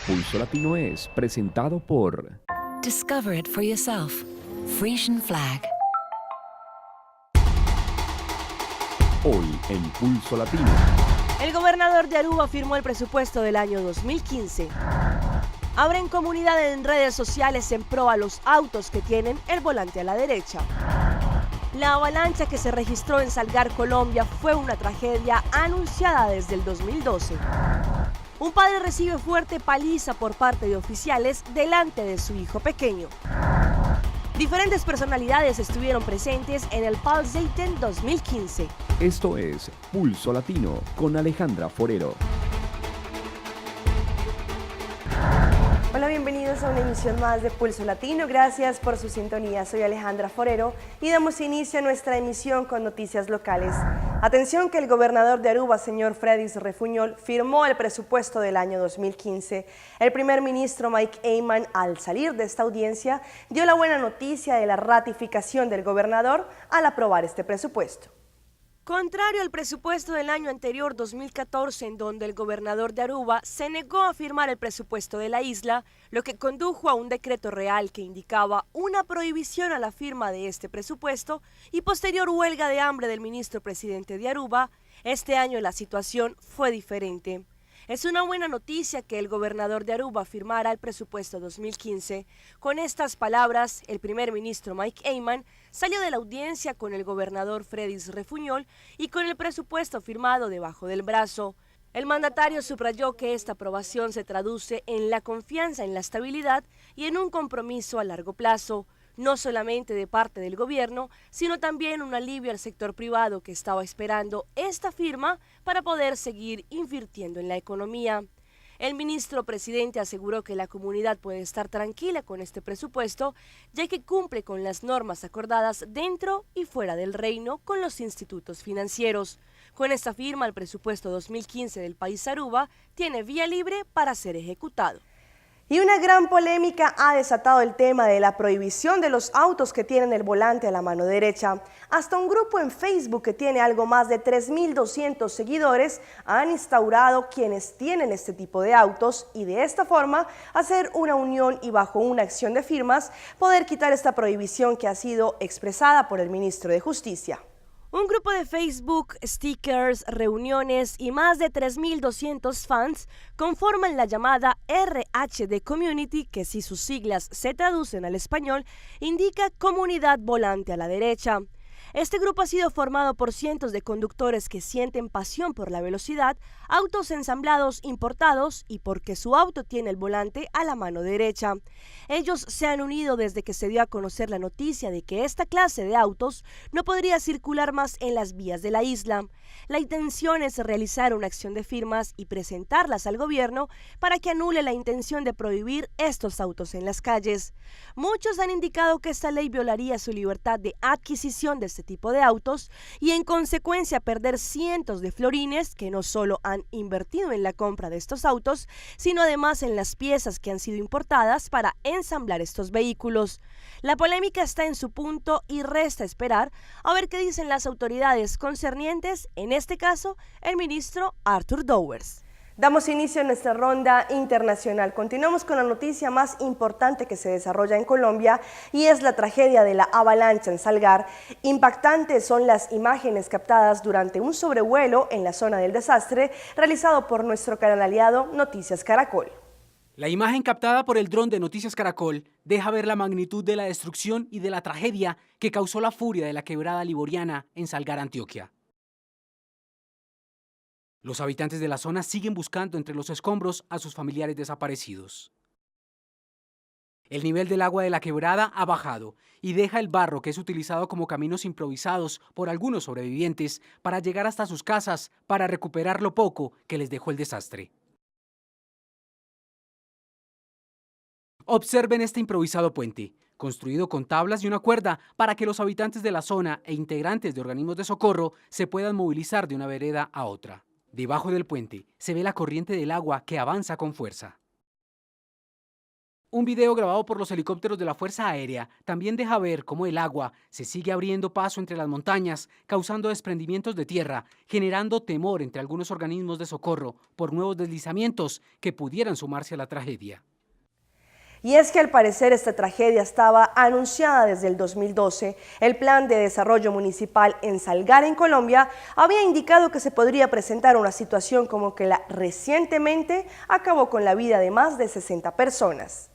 Pulso Latino es presentado por Discover it for yourself. Frisian Flag. Hoy en Pulso Latino. El gobernador de Aruba firmó el presupuesto del año 2015. Abren comunidad en redes sociales en pro a los autos que tienen el volante a la derecha. La avalancha que se registró en Salgar, Colombia, fue una tragedia anunciada desde el 2012. Un padre recibe fuerte paliza por parte de oficiales delante de su hijo pequeño. Diferentes personalidades estuvieron presentes en el Pulse Dayton 2015. Esto es Pulso Latino con Alejandra Forero. Hola, bienvenidos a una emisión más de Pulso Latino. Gracias por su sintonía. Soy Alejandra Forero y damos inicio a nuestra emisión con noticias locales. Atención que el gobernador de Aruba, señor Fredis Refuñol, firmó el presupuesto del año 2015. El primer ministro Mike Eyman, al salir de esta audiencia, dio la buena noticia de la ratificación del gobernador al aprobar este presupuesto. Contrario al presupuesto del año anterior, 2014, en donde el gobernador de Aruba se negó a firmar el presupuesto de la isla, lo que condujo a un decreto real que indicaba una prohibición a la firma de este presupuesto y posterior huelga de hambre del ministro presidente de Aruba, este año la situación fue diferente. Es una buena noticia que el gobernador de Aruba firmara el presupuesto 2015. Con estas palabras, el primer ministro Mike Eyman salió de la audiencia con el gobernador Fredis Refuñol y con el presupuesto firmado debajo del brazo. El mandatario subrayó que esta aprobación se traduce en la confianza en la estabilidad y en un compromiso a largo plazo, no solamente de parte del gobierno, sino también un alivio al sector privado que estaba esperando esta firma para poder seguir invirtiendo en la economía. El ministro presidente aseguró que la comunidad puede estar tranquila con este presupuesto, ya que cumple con las normas acordadas dentro y fuera del reino con los institutos financieros. Con esta firma, el presupuesto 2015 del país Aruba tiene vía libre para ser ejecutado. Y una gran polémica ha desatado el tema de la prohibición de los autos que tienen el volante a la mano derecha. Hasta un grupo en Facebook que tiene algo más de 3.200 seguidores han instaurado quienes tienen este tipo de autos y de esta forma hacer una unión y bajo una acción de firmas poder quitar esta prohibición que ha sido expresada por el ministro de Justicia. Un grupo de Facebook, stickers, reuniones y más de 3.200 fans conforman la llamada RHD Community, que si sus siglas se traducen al español, indica Comunidad Volante a la Derecha. Este grupo ha sido formado por cientos de conductores que sienten pasión por la velocidad, autos ensamblados importados y porque su auto tiene el volante a la mano derecha. Ellos se han unido desde que se dio a conocer la noticia de que esta clase de autos no podría circular más en las vías de la isla. La intención es realizar una acción de firmas y presentarlas al gobierno para que anule la intención de prohibir estos autos en las calles. Muchos han indicado que esta ley violaría su libertad de adquisición de este tipo de autos y en consecuencia perder cientos de florines que no solo han invertido en la compra de estos autos, sino además en las piezas que han sido importadas para ensamblar estos vehículos. La polémica está en su punto y resta esperar a ver qué dicen las autoridades concernientes, en este caso el ministro Arthur Dowers. Damos inicio a nuestra ronda internacional. Continuamos con la noticia más importante que se desarrolla en Colombia y es la tragedia de la avalancha en Salgar. Impactantes son las imágenes captadas durante un sobrevuelo en la zona del desastre realizado por nuestro canal aliado Noticias Caracol. La imagen captada por el dron de Noticias Caracol deja ver la magnitud de la destrucción y de la tragedia que causó la furia de la quebrada liboriana en Salgar, Antioquia. Los habitantes de la zona siguen buscando entre los escombros a sus familiares desaparecidos. El nivel del agua de la quebrada ha bajado y deja el barro que es utilizado como caminos improvisados por algunos sobrevivientes para llegar hasta sus casas para recuperar lo poco que les dejó el desastre. Observen este improvisado puente, construido con tablas y una cuerda para que los habitantes de la zona e integrantes de organismos de socorro se puedan movilizar de una vereda a otra. Debajo del puente se ve la corriente del agua que avanza con fuerza. Un video grabado por los helicópteros de la Fuerza Aérea también deja ver cómo el agua se sigue abriendo paso entre las montañas, causando desprendimientos de tierra, generando temor entre algunos organismos de socorro por nuevos deslizamientos que pudieran sumarse a la tragedia. Y es que al parecer esta tragedia estaba anunciada desde el 2012. El Plan de Desarrollo Municipal en Salgar, en Colombia, había indicado que se podría presentar una situación como que recientemente acabó con la vida de más de 60 personas.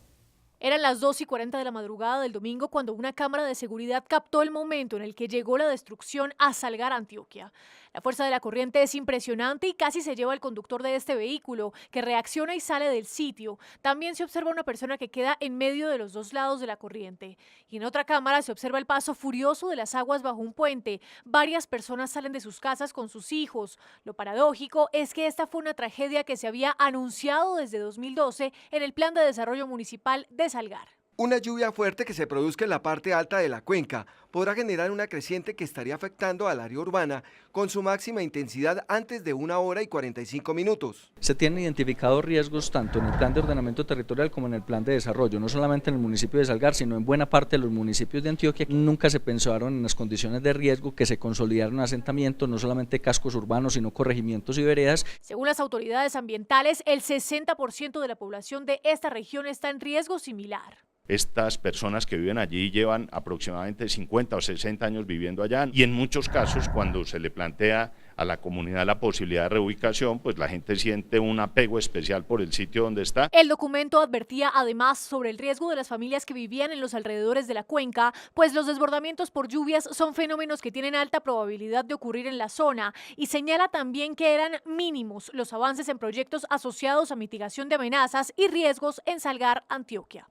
Eran las 2:40 de la madrugada del domingo cuando una cámara de seguridad captó el momento en el que llegó la destrucción a Salgar, Antioquia. La fuerza de la corriente es impresionante y casi se lleva al conductor de este vehículo, que reacciona y sale del sitio. También se observa una persona que queda en medio de los dos lados de la corriente. Y en otra cámara se observa el paso furioso de las aguas bajo un puente. Varias personas salen de sus casas con sus hijos. Lo paradójico es que esta fue una tragedia que se había anunciado desde 2012 en el Plan de Desarrollo Municipal de Salgar. Una lluvia fuerte que se produzca en la parte alta de la cuenca podrá generar una creciente que estaría afectando al área urbana con su máxima intensidad antes de 1 hora y 45 minutos. Se tienen identificados riesgos tanto en el Plan de Ordenamiento Territorial como en el Plan de Desarrollo, no solamente en el municipio de Salgar, sino en buena parte de los municipios de Antioquia. Nunca se pensaron en las condiciones de riesgo que se consolidaron asentamientos, no solamente cascos urbanos, sino corregimientos y veredas. Según las autoridades ambientales, el 60% de la población de esta región está en riesgo similar. Estas personas que viven allí llevan aproximadamente 50 o 60 años viviendo allá y en muchos casos cuando se le plantea a la comunidad la posibilidad de reubicación, pues la gente siente un apego especial por el sitio donde está. El documento advertía además sobre el riesgo de las familias que vivían en los alrededores de la cuenca, pues los desbordamientos por lluvias son fenómenos que tienen alta probabilidad de ocurrir en la zona y señala también que eran mínimos los avances en proyectos asociados a mitigación de amenazas y riesgos en Salgar, Antioquia.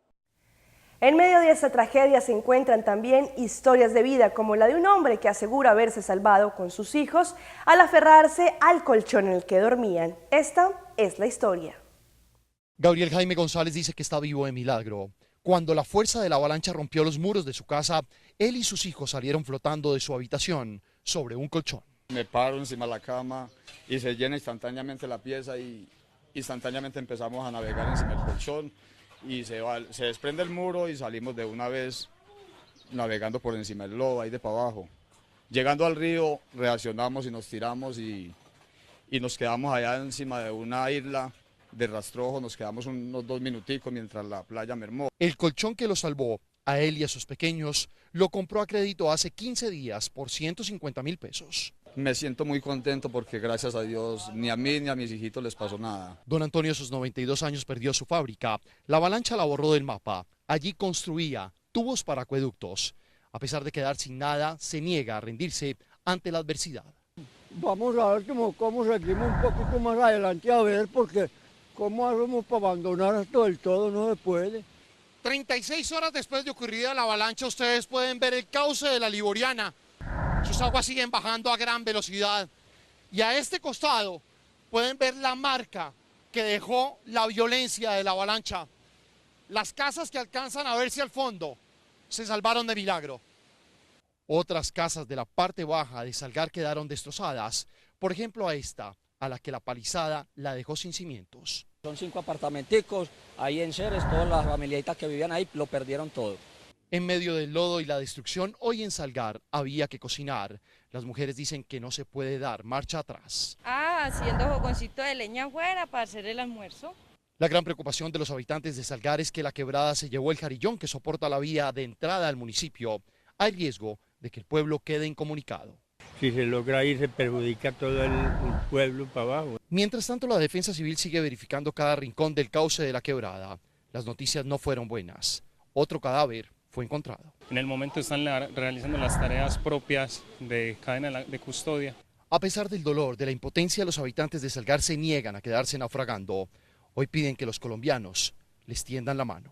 En medio de esta tragedia se encuentran también historias de vida, como la de un hombre que asegura haberse salvado con sus hijos al aferrarse al colchón en el que dormían. Esta es la historia. Gabriel Jaime González dice que está vivo de milagro. Cuando la fuerza de la avalancha rompió los muros de su casa, él y sus hijos salieron flotando de su habitación sobre un colchón. Me paro encima de la cama y se llena instantáneamente la pieza y instantáneamente empezamos a navegar encima del colchón. Y se desprende el muro y salimos de una vez navegando por encima del lodo, ahí de para abajo. Llegando al río, reaccionamos y nos tiramos y nos quedamos allá encima de una isla de rastrojo, nos quedamos unos 2 minuticos mientras la playa mermó. El colchón que lo salvó a él y a sus pequeños lo compró a crédito hace 15 días por 150.000 pesos. Me siento muy contento porque gracias a Dios ni a mí ni a mis hijitos les pasó nada. Don Antonio a sus 92 años perdió su fábrica. La avalancha la borró del mapa. Allí construía tubos para acueductos. A pesar de quedar sin nada, se niega a rendirse ante la adversidad. Vamos a ver cómo seguimos un poquito más adelante a ver, porque cómo hacemos para abandonar esto del todo, no se puede. 36 horas después de ocurrida la avalancha, ustedes pueden ver el cauce de la Liboriana. Sus aguas siguen bajando a gran velocidad. Y a este costado pueden ver la marca que dejó la violencia de la avalancha. Las casas que alcanzan a verse al fondo se salvaron de milagro. Otras casas de la parte baja de Salgar quedaron destrozadas. Por ejemplo, a esta, a la que la palizada la dejó sin cimientos. Son 5 apartamenticos, ahí en Ceres, todas las familiitas que vivían ahí lo perdieron todo. En medio del lodo y la destrucción, hoy en Salgar había que cocinar. Las mujeres dicen que no se puede dar marcha atrás. Haciendo fogoncito de leña afuera para hacer el almuerzo. La gran preocupación de los habitantes de Salgar es que la quebrada se llevó el jarillón que soporta la vía de entrada al municipio. Hay riesgo de que el pueblo quede incomunicado. Si se logra ir, se perjudica todo el pueblo para abajo. Mientras tanto, la Defensa Civil sigue verificando cada rincón del cauce de la quebrada. Las noticias no fueron buenas. Otro cadáver fue encontrado. En el momento están realizando las tareas propias de cadena de custodia. A pesar del dolor, de la impotencia, los habitantes de Salgar se niegan a quedarse naufragando. Hoy piden que los colombianos les tiendan la mano.